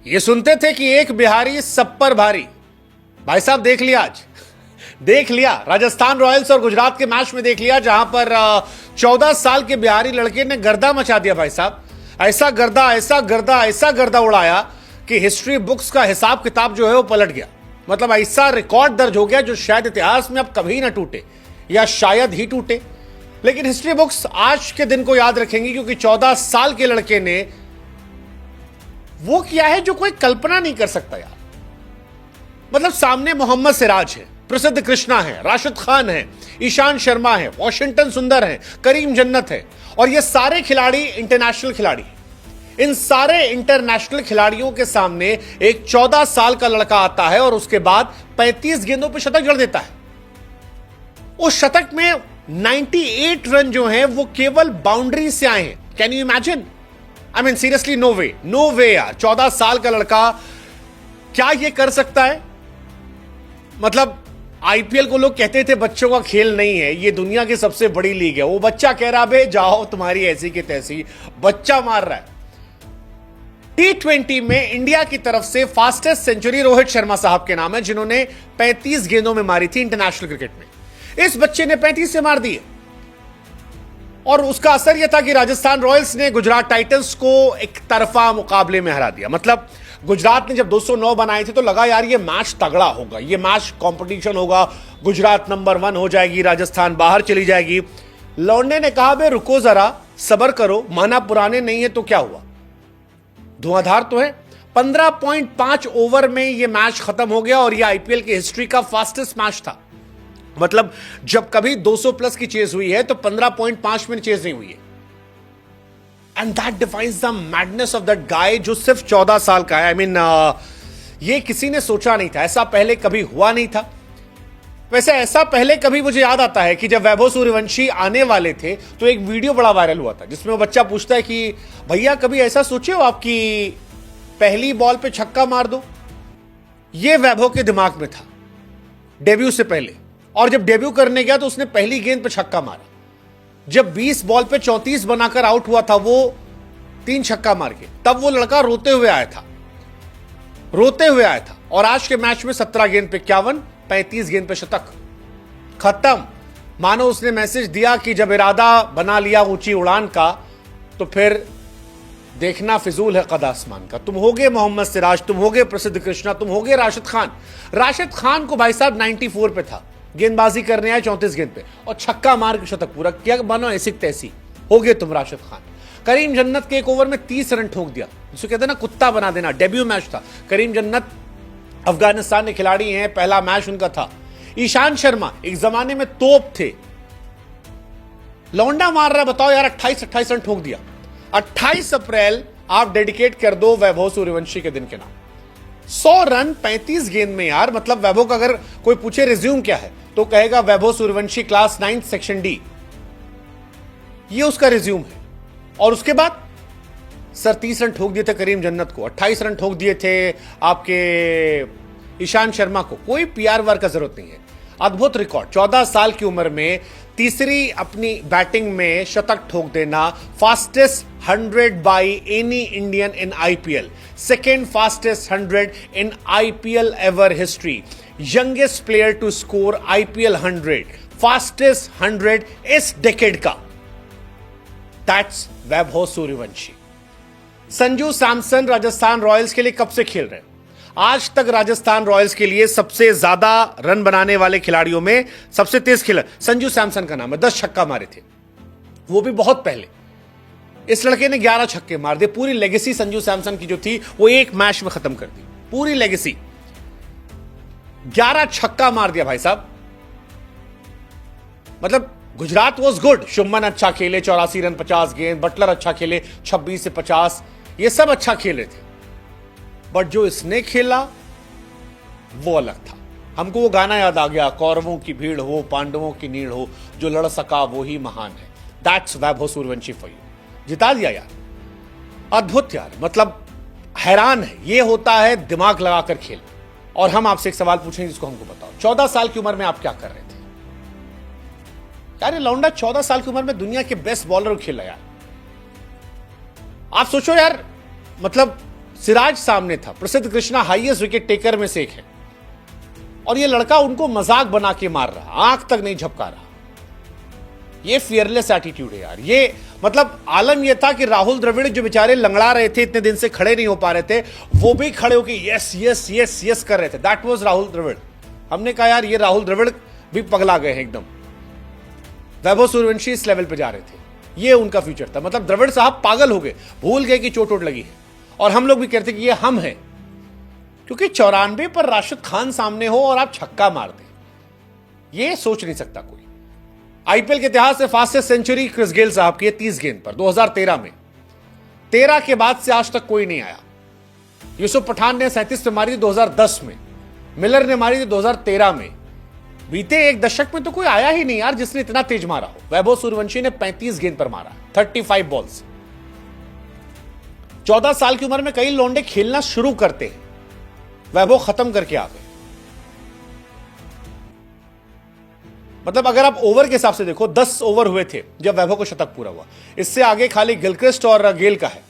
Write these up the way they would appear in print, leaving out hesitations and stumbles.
ये सुनते थे कि एक बिहारी सब पर भारी। भाई साहब देख लिया, आज देख लिया राजस्थान रॉयल्स और गुजरात के मैच में, देख लिया जहां पर 14 साल के बिहारी लड़के ने गर्दा मचा दिया। भाई साहब ऐसा गर्दा, ऐसा गर्दा, ऐसा गर्दा उड़ाया कि हिस्ट्री बुक्स का हिसाब किताब जो है वो पलट गया। मतलब ऐसा रिकॉर्ड दर्ज हो गया जो शायद इतिहास में अब कभी ना टूटे, या शायद ही टूटे। लेकिन हिस्ट्री बुक्स आज के दिन को याद रखेंगी, क्योंकि 14 साल के लड़के ने वो किया है जो कोई कल्पना नहीं कर सकता यार। मतलब सामने मोहम्मद सिराज है, प्रसिद्ध कृष्णा है, राशिद खान है, ईशान शर्मा है, वॉशिंगटन सुंदर है, करीम जन्नत है, और ये सारे खिलाड़ी इंटरनेशनल खिलाड़ी हैं। इन सारे इंटरनेशनल खिलाड़ियों के सामने एक 14 साल का लड़का आता है और उसके बाद 35 गेंदों पर शतक जड़ देता है। उस शतक में 98 रन जो हैं वो केवल बाउंड्री से आए हैं। Can you imagine? I mean seriously, no way, no way यार। 14 साल का लड़का क्या ये कर सकता है? मतलब आईपीएल को लोग कहते थे बच्चों का खेल नहीं है, ये दुनिया की सबसे बड़ी लीग है। वो बच्चा कह रहा है जाओ तुम्हारी ऐसी की तैसी, बच्चा मार रहा है। T20 में इंडिया की तरफ से फास्टेस्ट सेंचुरी रोहित शर्मा साहब के नाम है, जिन्होंने 35 गेंदों में मारी थी इंटरनेशनल क्रिकेट में। इस बच्चे ने 35 से मार दी, और उसका असर यह था कि राजस्थान रॉयल्स ने गुजरात टाइटंस को एक तरफा मुकाबले में हरा दिया। मतलब गुजरात ने जब 209 बनाए थे तो लगा यार ये मैच तगड़ा होगा, ये मैच कंपटीशन होगा, गुजरात नंबर 1 हो जाएगी, राजस्थान बाहर चली जाएगी। लौंडे ने कहा बे रुको जरा, सबर करो, माना पुराने नहीं है तो क्या हुआ, धुआंधार तो है। 15.5 ओवर में यह मैच खत्म हो गया, और यह आईपीएल की हिस्ट्री का फास्टेस्ट मैच था। मतलब जब कभी 200 प्लस की चेज हुई है तो 15.5 में चेज नहीं हुई है। And that defines the madness of that guy, जो सिर्फ 14 साल का है। आई मीन ये किसी ने सोचा नहीं था, ऐसा पहले कभी हुआ नहीं था। वैसे ऐसा पहले कभी, मुझे याद आता है कि जब वैभव सूर्यवंशी आने वाले थे तो एक वीडियो बड़ा वायरल हुआ था, जिसमें वो बच्चा पूछता है कि भैया कभी ऐसा सोचे हो आपकी पहली बॉल पे छक्का मार दो। ये वैभव के दिमाग में था डेब्यू से पहले, और जब डेब्यू करने गया तो उसने पहली गेंद पे छक्का मारा। जब 20 बॉल पे 34 बनाकर आउट हुआ था वो 3 छक्का मार के, तब वो लड़का रोते हुए आया था, रोते हुए आया था। और आज के मैच में 17 गेंद पे 51, 35 गेंद पे शतक, खत्म। मानो उसने मैसेज दिया कि जब इरादा बना लिया ऊंची उड़ान का तो फिर देखना फिजूल है कद आसमान का। तुम होगे मोहम्मद सिराज, तुम होगे प्रसिद्ध कृष्णा, तुम होगे राशिद खान। राशिद खान को भाई साहब 94 पे था, गेंदबाजी करने आए 34 गेंद पे और छक्का मार के शतक पूरा किया। बनो ऐसी तैसी, हो गए तुम राशिद खान। करीम जन्नत के एक ओवर में 30 रन ठोक दिया, जिसको कहते हैं ना कुत्ता बना देना। डेब्यू मैच था, करीम जन्नत अफगानिस्तान के खिलाड़ी हैं, पहला मैच उनका था। ईशान शर्मा एक जमाने में तोप थे, लौंडा मार रहा है, बताओ यार 28 रन ठोक दिया। 28 अप्रैल आप डेडिकेट कर दो वैभव सूर्यवंशी के दिन के नाम। 100 रन 35 गेंद में यार। मतलब वैभव का अगर कोई पूछे रिज्यूम क्या है तो कहेगा Vaibhav Suryavanshi class 9 section D, ये उसका रिज्यूम है। और उसके बाद सर 30 रन ठोक दिए थे करीम जन्नत को, 28 रन ठोक दिए थे आपके ईशान शर्मा को। कोई पीआर वर्क का जरूरत नहीं है। अद्भुत रिकॉर्ड, 14 साल की उम्र में तीसरी अपनी बैटिंग में शतक ठोक देना। Fastest 100 by any Indian in IPL, second fastest 100 in IPL ever history, youngest player to score IPL 100, fastest 100 इस डेकेड का, दैट्स वैभव सूर्यवंशी। संजू सैमसन राजस्थान रॉयल्स के लिए कब से खेल रहे हैं? आज तक राजस्थान रॉयल्स के लिए सबसे ज्यादा रन बनाने वाले खिलाड़ियों में सबसे तेज खिलाड़ी संजू सैमसन का नाम है। 10 छक्का मारे थे, वो भी बहुत पहले। इस लड़के ने 11 छक्के मार दिए। पूरी लेगेसी संजू सैमसन की जो थी वो एक मैच में खत्म कर दी, पूरी लेगेसी। 11 छक्का मार दिया भाई साहब। मतलब गुजरात वॉज गुड, शुभमन अच्छा खेले 84 रन 50 गेंद, बटलर अच्छा खेले 26 से 50, ये सब अच्छा खेले थे। बट जो इसने खेला वो अलग था। हमको वो गाना याद आ गया, कौरवों की भीड़ हो पांडवों की नीड़ हो, जो लड़ सका वो ही महान है। That's Vaibhav Suryavanshi for you. जिता दिया यार, अद्भुत यार। मतलब हैरान है, ये होता है दिमाग लगाकर खेल। और हम आपसे एक सवाल पूछेंगे जिसको हमको बताओ, 14 साल की उम्र में आप क्या कर रहे थे यार? ये लौंडा 14 साल की उम्र में दुनिया के बेस्ट बॉलर खेला यार। आप सोचो यार, मतलब सिराज सामने था, प्रसिद्ध कृष्णा हाईएस्ट विकेट टेकर में से एक है, और ये लड़का उनको मजाक बना के मार रहा, आंख तक नहीं झपका रहा। ये फियरलेस एटीट्यूड है यार। ये मतलब आलम ये था कि राहुल द्रविड़ जो बेचारे लंगड़ा रहे थे, इतने दिन से खड़े नहीं हो पा रहे थे, वो भी खड़े होकर यस यस यस यस कर रहे थे। That was Rahul Dravid. हमने कहा यार ये राहुल द्रविड़ भी पगला गए हैं एकदम। वैभव सूर्यवंशी इस लेवल पे जा रहे थे, ये उनका फ्यूचर था। मतलब द्रविड़ साहब पागल हो गए, भूल गए कि चोट लगी है। और हम लोग भी कहते कि ये हम हैं, क्योंकि 94 पर राशिद खान सामने हो और आप छक्का मार दें, ये सोच नहीं सकता कोई। आईपीएल के इतिहास से फास्टेस्ट सेंचुरी क्रिस गेल साहब की 30 गेंद पर 2013 में। 13 के बाद से आज तक कोई नहीं आया। यूसुफ पठान ने 37 पे मारी थी 2010 में, मिलर ने मारी थी 2013 में। बीते एक दशक में तो कोई आया ही नहीं यार जिसने इतना तेज मारा हो। वैभव सूर्यवंशी ने 35 गेंद पर मारा, 35 बॉल्स। 14 साल की उम्र में कई लौंडे खेलना शुरू करते हैं, वैभव खत्म करके आ गए। मतलब अगर आप ओवर के हिसाब से देखो, 10 ओवर हुए थे जब वैभव को शतक पूरा हुआ। इससे आगे खाली गिलक्रिस्ट और गेल का है।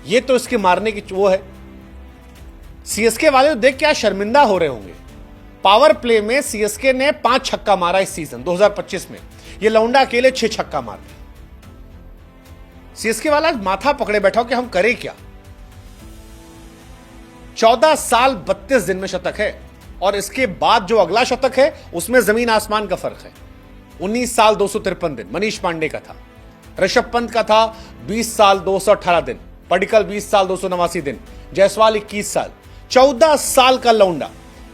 ये तो इसके मारने की वो है। सीएसके वाले देख क्या शर्मिंदा हो रहे होंगे। पावर प्ले में सीएसके ने 5 छक्का मारा इस सीजन 2025 में। ये लौंडा अकेले 6 छक्का मार दिया। सीएसके वाला माथा पकड़े बैठा हो कि हम करें क्या। 14 साल 32 दिन में शतक है, और इसके बाद जो अगला शतक है उसमें जमीन आसमान का फर्क है। 19 साल 253 दिन मनीष पांडे का था, ऋषभ पंत का था 20 साल 218 दिन, पडिक्कल 20 साल 289 दिन, जायसवाल 21 साल। 14 साल का लौंडा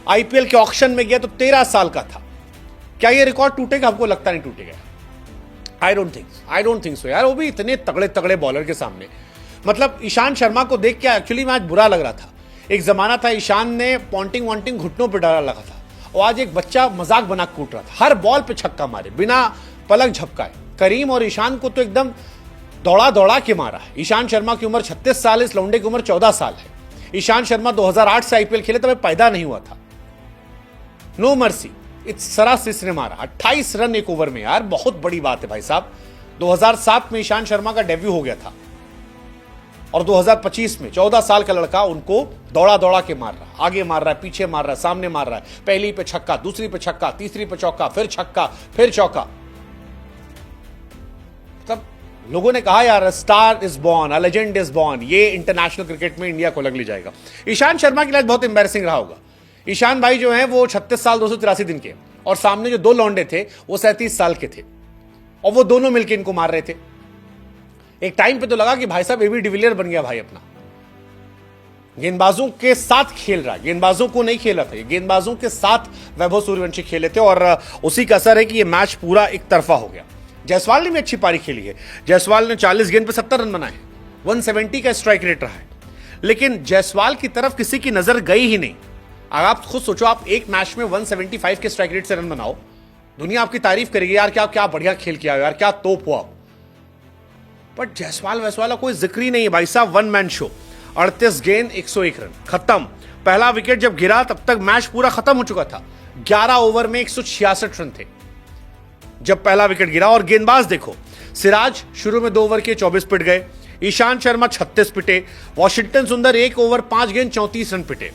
आईपीएल के ऑक्शन में गया तो 13 साल का था। क्या यह रिकॉर्ड टूटेगा? हमको लगता नहीं टूटेगा। आई डोंट थिंक सो यार। वो भी इतने तगड़े तगड़े बॉलर के सामने। मतलब ईशान शर्मा को देख के एक्चुअली में आज बुरा लग रहा था। एक जमाना था ईशान ने पॉन्टिंग वॉन्टिंग घुटनों पर डाला लगा था, और आज एक बच्चा मजाक बना कूट रहा था। हर बॉल पे छक्का मारे बिना पलक झपकाए। करीम और ईशान को तो एकदम दौड़ा दौड़ा के मारा है। ईशान शर्मा की उम्र 36 साल, इस लौंडे की उम्र 14 साल है। ईशान शर्मा 2008 से आईपीएल खेले, तब पैदा नहीं हुआ था। नो मर्सी, सरासर ने मारा 28 रन एक ओवर में यार, बहुत बड़ी बात है भाई साहब। 2007 में ईशान शर्मा का डेब्यू हो गया था, और 2025 में 14 साल का लड़का उनको दौड़ा दौड़ा के मार रहा, आगे मार रहा है, पीछे मार रहा है, सामने मार रहा है। पहली पे छक्का, दूसरी पे छक्का, तीसरी पे चौका, फिर छक्का, फिर चौका। मतलब लोगों ने कहा यार star is born, a legend is born. ये इंटरनेशनल क्रिकेट में इंडिया को अलग ले जाएगा। ईशान शर्मा के लिए बहुत एम्बैरेसिंग रहा होगा। ईशान भाई जो है वो 36 साल 283 दिन के, और सामने जो 2 लौंडे थे वो 37 साल के थे, और वो दोनों मिलकर इनको मार रहे थे। एक टाइम पे तो लगा कि भाई साहब एबी डिविलियर बन गया भाई अपना। गेंदबाजों के साथ खेल रहा है, गेंदबाजों को नहीं खेला था, गेंदबाजों के साथ वैभव सूर्यवंशी खेले थे, और उसी का असर है कि ये मैच पूरा एक तरफा हो गया। जायसवाल ने भी अच्छी पारी खेली है। जायसवाल ने 40 गेंद पे 70 रन बनाए, 170 का स्ट्राइक रेट रहा है। लेकिन जायसवाल की तरफ किसी की नजर गई ही नहीं। अगर आप खुद सोचो, आप एक मैच में 175 के स्ट्राइक रेट से रन बनाओ, दुनिया आपकी तारीफ करेगी यार, क्या क्या बढ़िया खेल किया यार, क्या तोप हो आप। बट जायसवाल वैसवाल कोई जिक्र ही नहीं है भाई साहब। 1 मैन शो, 38 गेंद 101 रन, खत्म। पहला विकेट जब गिरा तब तक मैच पूरा खत्म हो चुका था। 11 ओवर में 166 रन थे जब पहला विकेट गिरा। और गेंदबाज देखो, सिराज शुरू में 2 ओवर के 24 पिट गए, ईशान शर्मा 36 पिटे, वॉशिंगटन सुंदर 1 ओवर 5 गेंद 34 रन पिटे,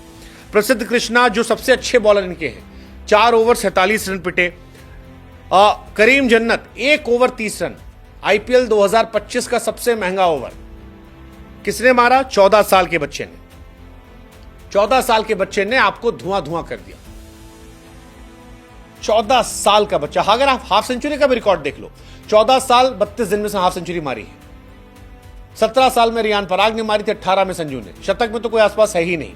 प्रसिद्ध कृष्णा जो सबसे अच्छे बॉलर इनके हैं 4 ओवर 47 रन पिटे, करीम जन्नत 1 ओवर 30 रन। आईपीएल 2025 का सबसे महंगा ओवर किसने मारा? 14 साल के बच्चे ने। 14 साल के बच्चे ने आपको धुआं धुआं कर दिया। 14 साल का बच्चा। अगर आप हाफ सेंचुरी का भी रिकॉर्ड देख लो, 14 साल 32 दिन में से हाफ सेंचुरी मारी है। 17 साल में रियान पराग ने मारी थी, 18 में संजू ने। शतक में तो कोई आसपास है ही नहीं।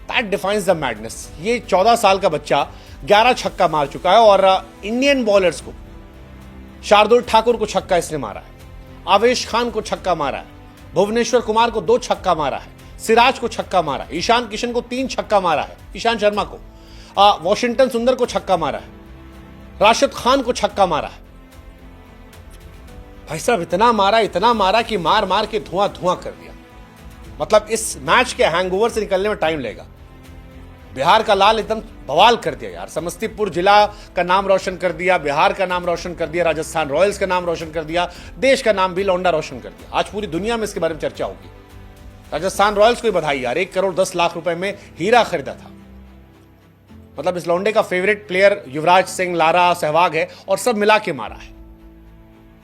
That defines the madness. ये 14 साल का बच्चा 11 छक्का मार चुका है, और इंडियन बॉलर्स को, शार्दुल ठाकुर को छक्का इसने मारा है, आवेश खान को छक्का मारा है, भुवनेश्वर कुमार को 2 छक्का मारा है, सिराज को छक्का मारा है, ईशान किशन को 3 छक्का मारा है, ईशान शर्मा को, वॉशिंगटन सुंदर को छक्का मारा है, राशिद खान को छक्का मारा है। भाई साहब इतना मारा कि मार मार के धुआं धुआं कर दिया। मतलब इस मैच के हैंगओवर से निकलने में टाइम लगेगा। बिहार का लाल एकदम बवाल कर दिया यार। समस्तीपुर जिला का नाम रोशन कर दिया, बिहार का नाम रोशन कर दिया, राजस्थान रॉयल्स का नाम रोशन कर दिया, देश का नाम भी लौंडा रोशन कर दिया। आज पूरी दुनिया में इसके बारे में चर्चा होगी। राजस्थान रॉयल्स को बधाई यार, 1 करोड़ 10 लाख रुपए में हीरा खरीदा था। मतलब इस लौंडे का favourite player Yuvraj Singh, Lara, Sehwag है और सब मिला के मारा है।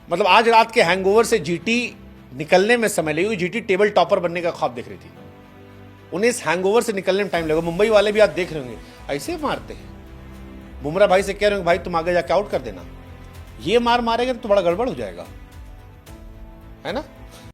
मतलब आज रात के हैंगओवर से जीटी निकलने में समय लगी। जीटी टेबल टॉपर बनने का ख्वाब देख रही थी, उन्हें इस हैंगओवर से निकलने में टाइम लगेगा। मुंबई वाले भी आज देख रहे होंगे ऐसे मारते हैं। बुमराह भाई से कह रहे होंगे भाई तुम आगे जाके आउट कर देना, ये मार मारेगा तो बड़ा गड़बड़ हो जाएगा, है ना।